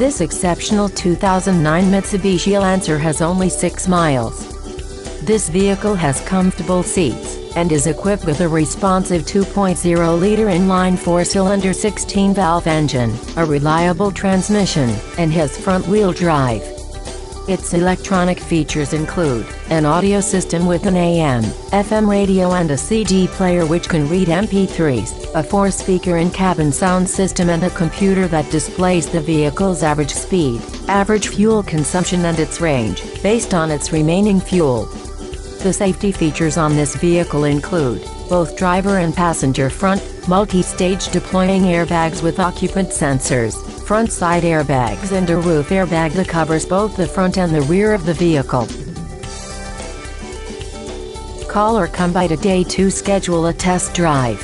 This exceptional 2009 Mitsubishi Lancer has only 6 miles. This vehicle has comfortable seats, and is equipped with a responsive 2.0-liter inline 4-cylinder 16-valve engine, a reliable transmission, and has front-wheel drive. Its electronic features include an audio system with an AM/FM radio and a CD player which can read MP3s, a 4-speaker in-cabin sound system, and a computer that displays the vehicle's average speed, average fuel consumption, and its range, based on its remaining fuel. The safety features on this vehicle include both driver and passenger front, multi-stage deploying airbags with occupant sensors, front side airbags, and a roof airbag that covers both the front and the rear of the vehicle. Call or come by today to schedule a test drive.